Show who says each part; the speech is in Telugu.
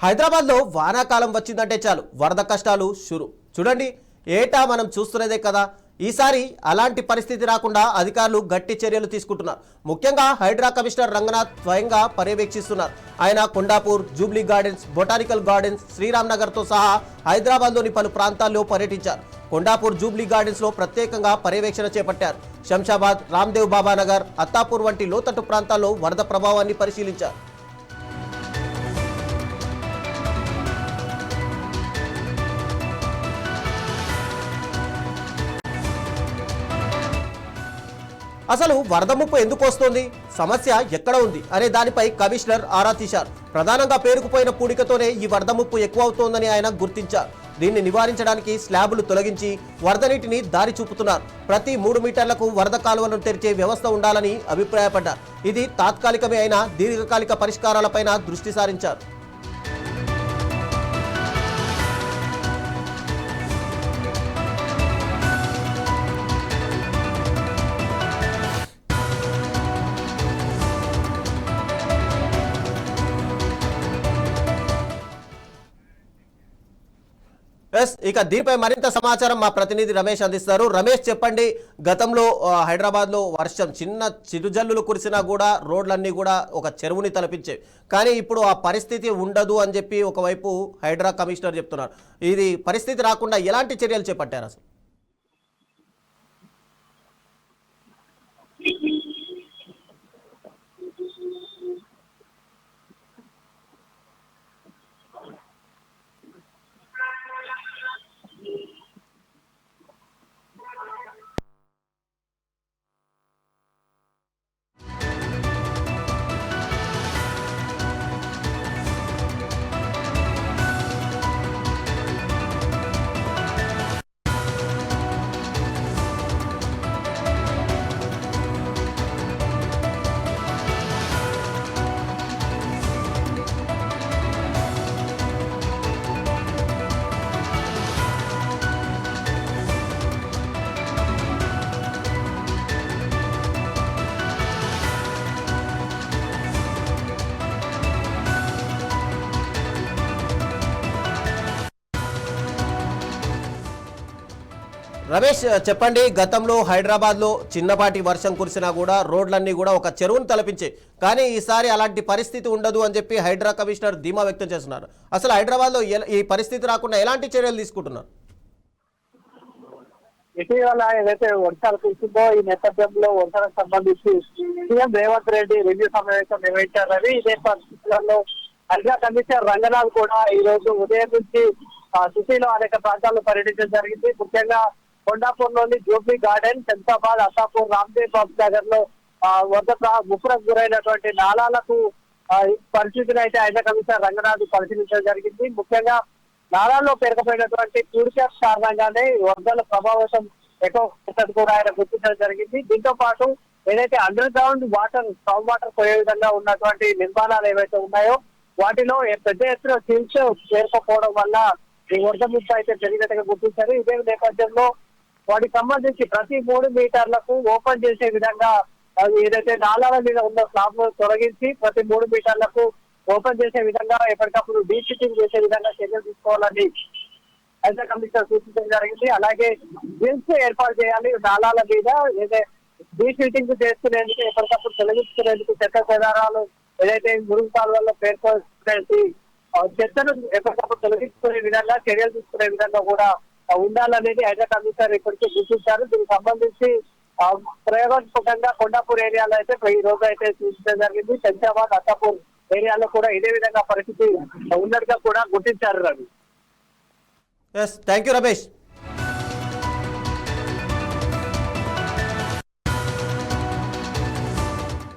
Speaker 1: హైదరాబాద్లో వానాకాలం వచ్చిందంటే చాలు వరద కష్టాలు షురు. చూడండి, ఏటా మనం చూస్తున్నదే కదా. ఈసారి అలాంటి పరిస్థితి రాకుండా అధికారులు గట్టి చర్యలు తీసుకుంటున్నారు. ముఖ్యంగా హైడ్రా కమిషనర్ రంగనాథ్ స్వయంగా పర్యవేక్షిస్తున్నారు. ఆయన Kondapur, Jubilee Gardens, Botanical Gardens, Sriram నగర్తో సహా హైదరాబాద్లోని పలు ప్రాంతాల్లో పర్యటించారు. కొండాపూర్, జూబ్లీ గార్డెన్స్లో ప్రత్యేకంగా పర్యవేక్షణ చేపట్టారు. శంషాబాద్, రామ్దేవ్ బాబా నగర్, అత్తాపూర్ వంటి లోతట్టు ప్రాంతాల్లో వరద ప్రభావాన్ని పరిశీలించారు. అసలు వరద ముప్పు ఎందుకు వస్తోంది, సమస్య ఎక్కడ ఉంది అనే దానిపై కమిషనర్ ఆరా తీశారు. ప్రధానంగా పేరుకుపోయిన పూడికతోనే ఈ వరద ముప్పు ఎక్కువ అవుతోందని ఆయన గుర్తించారు. దీన్ని నివారించడానికి స్లాబులు తొలగించి వరద నీటిని దారి చూపుతున్నారు. ప్రతి 3 మీటర్లకు వరద కాలువలను తెరిచే వ్యవస్థ ఉండాలని అభిప్రాయపడ్డారు. ఇది తాత్కాలికమే అయినా దీర్ఘకాలిక పరిష్కారాలపైన దృష్టి సారించారు. ఇక దీనిపై మరింత సమాచారం మా ప్రతినిధి రమేష్ అందిస్తారు. రమేష్, చెప్పండి, గతంలో హైదరాబాద్లో వర్షం చిన్న చిరుజల్లులు కురిసినా కూడా రోడ్లన్నీ కూడా ఒక చెరువుని తలపించేవి. కానీ ఇప్పుడు ఆ పరిస్థితి ఉండదు అని చెప్పి ఒకవైపు హైడ్రా కమిషనర్ చెప్తున్నారు. ఇది పరిస్థితి రాకుండా ఎలాంటి చర్యలు చేపట్టారు అసలు? రమేష్, చెప్పండి, గతంలో హైదరాబాద్లో చిన్నపాటి వర్షం కురిసినా కూడా రోడ్లన్నీ కూడా ఒక చెరువును తలపించే, కానీ ఈసారి అలాంటి పరిస్థితి ఉండదు అని చెప్పి హైడ్రా కమిషనర్ ధీమా వ్యక్తం చేస్తున్నారు. అసలు హైదరాబాద్లో ఈ పరిస్థితి రాకుండా ఎలాంటి చర్యలు తీసుకుంటున్నారు?
Speaker 2: ఇటీవల ఏదైతే వర్షాలు కురిసిందో ఈ నేపథ్యంలో వర్షాలకు సంబంధించి సీఎం రేవంత్ రెడ్డి రివ్యూ సమావేశం నిర్వహించారని, ఇదే పరిస్థితులలో హైడ్రా కమిషనర్ రంగనాథ్ కూడా ఈ రోజు ఉదయం నుంచి సిటీలో అనేక ప్రాంతాల్లో పర్యటించడం జరిగింది. ముఖ్యంగా కొండాపూర్ లోని జూబ్లీ గార్డెన్, శంషాబాద్, అత్తాపూర్, రామ్దేవ్ బాబు నగర్ లో వరద ముప్పురకు గురైనటువంటి నాలాలకు పరిస్థితిని అయితే హైడ్రా కమిషనర్ రంగనాథ్ పరిశీలించడం జరిగింది. ముఖ్యంగా నాలాల్లో పేరుకుపోయినటువంటి పూడిక కారణంగానే వరదల ప్రభావం ఎక్కువ కూడా ఆయన గుర్తించడం జరిగింది. దీంతో పాటు ఏదైతే under ground water, strong water పోయే విధంగా ఉన్నటువంటి నిర్మాణాలు ఏవైతే ఉన్నాయో వాటిలో పెద్ద ఎత్తున చీల్చ చేరుకోకపోవడం వల్ల ఈ వరద ముప్పు అయితే జరిగినట్టుగా గుర్తించారు. ఇదే నేపథ్యంలో వాటికి సంబంధించి ప్రతి 3 మీటర్లకు ఓపెన్ చేసే విధంగా ఏదైతే నాలాల మీద ఉన్న స్లాబ్ తొలగించి ప్రతి 3 మీటర్లకు ఓపెన్ చేసే విధంగా ఎప్పటికప్పుడు డీషీటింగ్ చేసే విధంగా చర్యలు తీసుకోవాలని హైడ్రా కమిషనర్ సూచించడం జరిగింది. అలాగే బిల్స్ ఏర్పాటు చేయాలి. నాలాల మీద ఏదైతే డీషీటింగ్ చేసుకునేందుకు ఎప్పటికప్పుడు తొలగించుకునేందుకు చెత్త చెదారాలు ఏదైతే మురుగు కాలువల్లో పేర్కొనేసి చెత్తను ఎప్పటికప్పుడు తొలగించుకునే విధంగా చర్యలు తీసుకునే విధంగా కూడా ఉండాలనేది హైడ్రా కమిషనర్ ఇప్పటికే గుర్తించారు. దీనికి సంబంధించి ప్రయోగాత్మకంగా కొండాపూర్ ఏరియాలో అయితే ఈ రోజు అయితే సూచించడం జరిగింది. శంషాబాద్, అత్తాపూర్ ఏరియాలో కూడా ఇదే విధంగా పరిస్థితి ఉన్నట్టుగా కూడా గుర్తించారు. Ravi,
Speaker 1: thank you Ramesh.